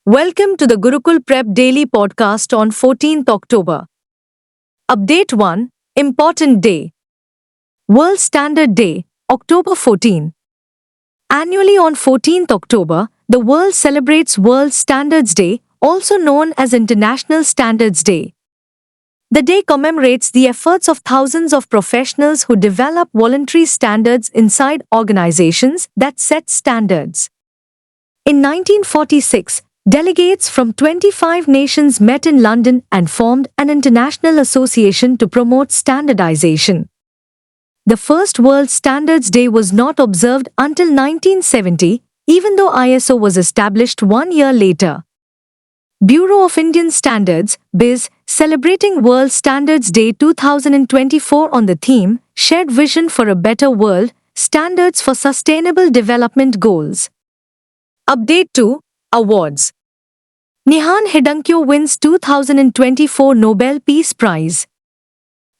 Welcome to the Gurukulprep Daily Podcast on 14th October. Update 1. Important Day. World Standard Day, October 14. Annually on 14th October, the world celebrates World Standards Day, also known as International Standards Day. The day commemorates the efforts of thousands of professionals who develop voluntary standards inside organizations that set standards. In 1946, delegates from 25 nations met in London and formed an international association to promote standardization. The first World Standards Day was not observed until 1970, even though ISO was established 1 year later. Bureau of Indian Standards, BIS, celebrating World Standards Day 2024 on the theme, Shared Vision for a Better World, Standards for Sustainable Development Goals. Update 2. Awards. Nihon Hidankyo wins 2024 Nobel Peace Prize.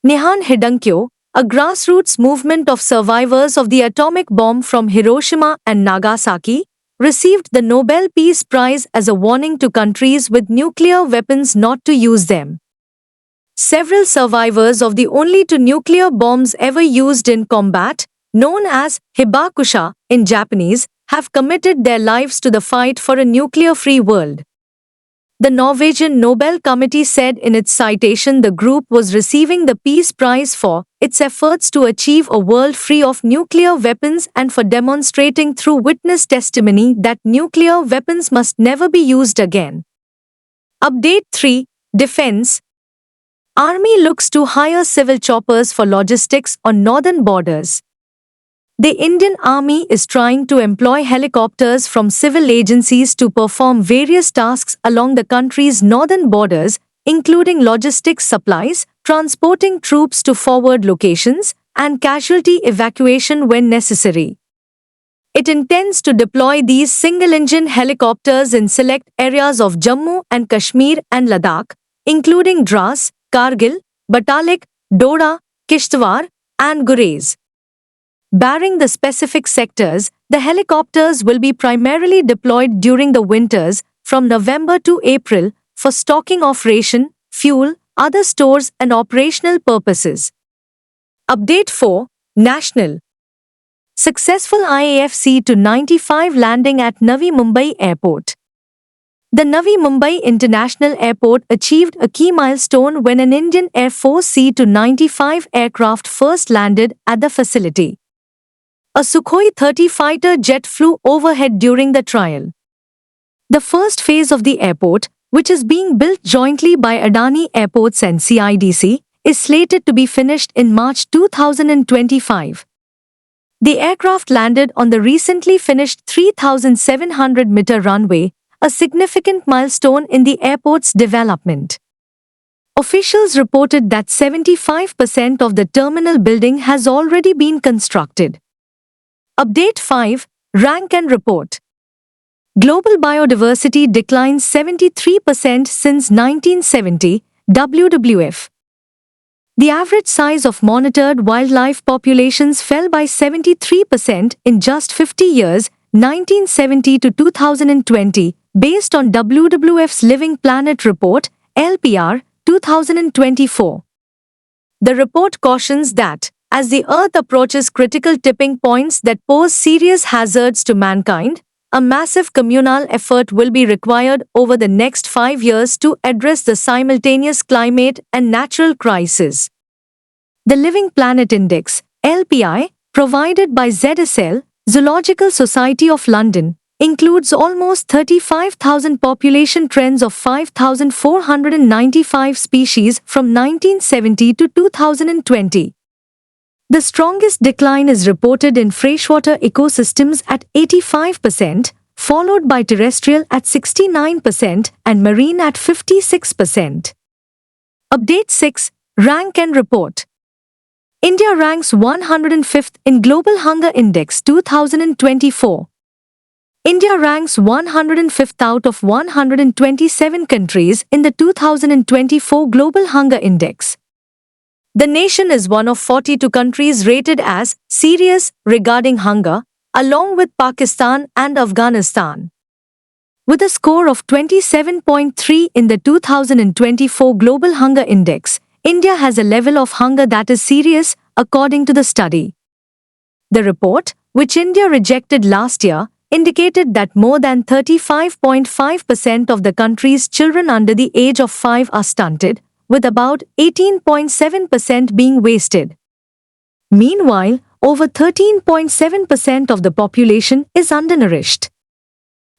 Nihon Hidankyo, a grassroots movement of survivors of the atomic bomb from Hiroshima and Nagasaki, received the Nobel Peace Prize as a warning to countries with nuclear weapons not to use them. Several survivors of the only two nuclear bombs ever used in combat, known as hibakusha in Japanese, have committed their lives to the fight for a nuclear-free world. The Norwegian Nobel Committee said in its citation the group was receiving the Peace Prize for its efforts to achieve a world free of nuclear weapons and for demonstrating through witness testimony that nuclear weapons must never be used again. Update 3. Defense. Army looks to hire civil choppers for logistics on northern borders. The Indian Army is trying to employ helicopters from civil agencies to perform various tasks along the country's northern borders, including logistics supplies, transporting troops to forward locations, and casualty evacuation when necessary. It intends to deploy these single-engine helicopters in select areas of Jammu and Kashmir and Ladakh, including Dras, Kargil, Batalik, Dora, Kishtwar, and Gurez. Barring the specific sectors, the helicopters will be primarily deployed during the winters, from November to April, for stocking of ration, fuel, other stores and operational purposes. Update 4. National. Successful IAF C-295 landing at Navi Mumbai Airport. The Navi Mumbai International Airport achieved a key milestone when an Indian Air Force C-295 aircraft first landed at the facility. A Sukhoi 30 fighter jet flew overhead during the trial. The first phase of the airport, which is being built jointly by Adani Airports and CIDC, is slated to be finished in March 2025. The aircraft landed on the recently finished 3,700-meter runway, a significant milestone in the airport's development. Officials reported that 75% of the terminal building has already been constructed. Update 5. Rank and Report. Global biodiversity declines 73% since 1970, WWF. The average size of monitored wildlife populations fell by 73% in just 50 years, 1970 to 2020, based on WWF's Living Planet Report, LPR, 2024. The report cautions that, as the Earth approaches critical tipping points that pose serious hazards to mankind, a massive communal effort will be required over the next 5 years to address the simultaneous climate and natural crises. The Living Planet Index, LPI, provided by ZSL, Zoological Society of London, includes almost 35,000 population trends of 5,495 species from 1970 to 2020. The strongest decline is reported in freshwater ecosystems at 85%, followed by terrestrial at 69% and marine at 56%. Update 6. Rank and Report. India ranks 105th in Global Hunger Index 2024. India ranks 105th out of 127 countries in the 2024 Global Hunger Index. The nation is one of 42 countries rated as serious regarding hunger, along with Pakistan and Afghanistan. With a score of 27.3 in the 2024 Global Hunger Index, India has a level of hunger that is serious, according to the study. The report, which India rejected last year, indicated that more than 35.5% of the country's children under the age of 5 are stunted, with about 18.7% being wasted. Meanwhile, over 13.7% of the population is undernourished.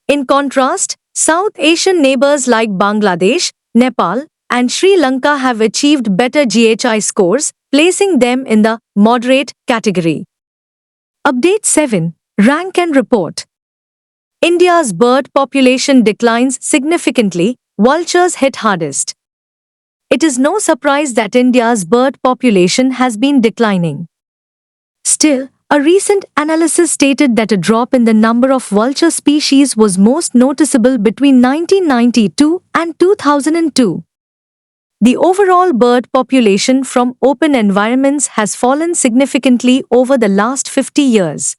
In contrast, South Asian neighbors like Bangladesh, Nepal, and Sri Lanka have achieved better GHI scores, placing them in the moderate category. Update 7. Rank and Report. India's bird population declines significantly, vultures hit hardest. It is no surprise that India's bird population has been declining. Still, a recent analysis stated that a drop in the number of vulture species was most noticeable between 1992 and 2002. The overall bird population from open environments has fallen significantly over the last 50 years.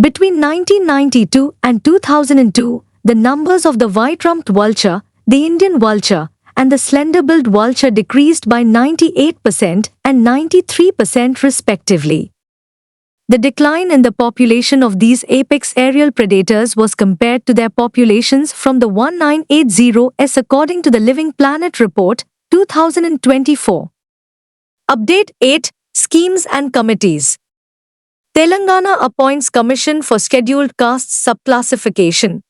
Between 1992 and 2002, the numbers of the white-rumped vulture, the Indian vulture, and the slender-billed vulture decreased by 98% and 93% respectively. The decline in the population of these apex aerial predators was compared to their populations from the 1980s according to the Living Planet Report, 2024. Update 8. Schemes and Committees. Telangana appoints Commission for Scheduled Castes Subclassification.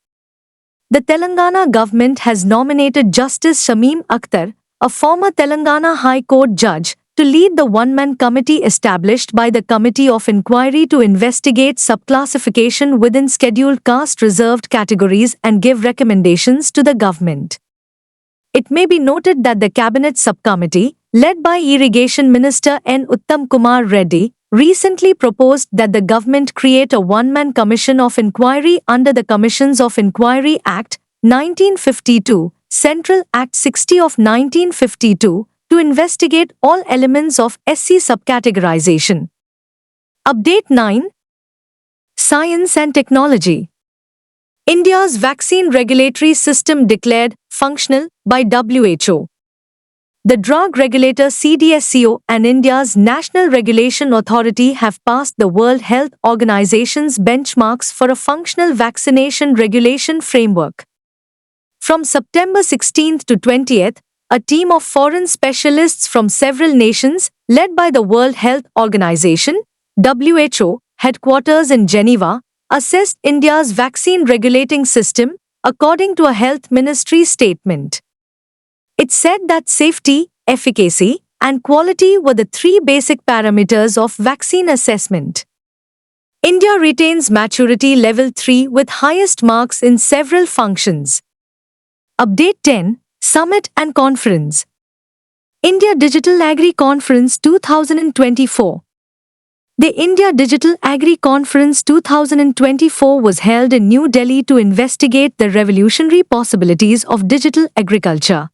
The Telangana government has nominated Justice Shamim Akhtar, a former Telangana High Court judge, to lead the one-man committee established by the Committee of Inquiry to investigate subclassification within scheduled caste reserved categories and give recommendations to the government. It may be noted that the Cabinet Subcommittee, led by Irrigation Minister N. Uttam Kumar Reddy, recently proposed that the government create a one-man commission of inquiry under the Commissions of Inquiry Act, 1952, Central Act 60 of 1952, to investigate all elements of SC subcategorization. Update 9. Science and Technology. India's vaccine regulatory system declared functional by WHO. The drug regulator CDSCO and India's National Regulation Authority have passed the World Health Organization's benchmarks for a functional vaccination regulation framework. From September 16 to 20, a team of foreign specialists from several nations, led by the World Health Organization, WHO, headquarters in Geneva, assessed India's vaccine regulating system, according to a Health Ministry statement. It said that safety, efficacy, and quality were the three basic parameters of vaccine assessment. India retains maturity level 3 with highest marks in several functions. Update 10. Summit and Conference. India Digital Agri Conference 2024. The India Digital Agri Conference 2024 was held in New Delhi to investigate the revolutionary possibilities of digital agriculture.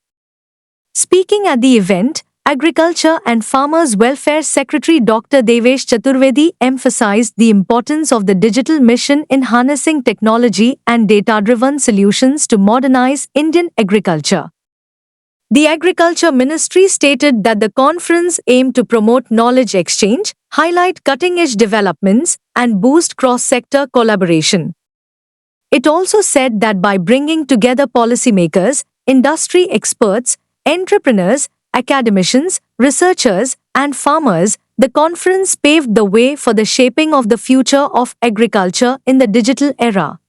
Speaking at the event, Agriculture and Farmers Welfare Secretary Dr. Devesh Chaturvedi emphasized the importance of the digital mission in harnessing technology and data-driven solutions to modernize Indian agriculture. The Agriculture Ministry stated that the conference aimed to promote knowledge exchange, highlight cutting-edge developments, and boost cross-sector collaboration. It also said that by bringing together policymakers, industry experts, entrepreneurs, academicians, researchers, and farmers, the conference paved the way for the shaping of the future of agriculture in the digital era.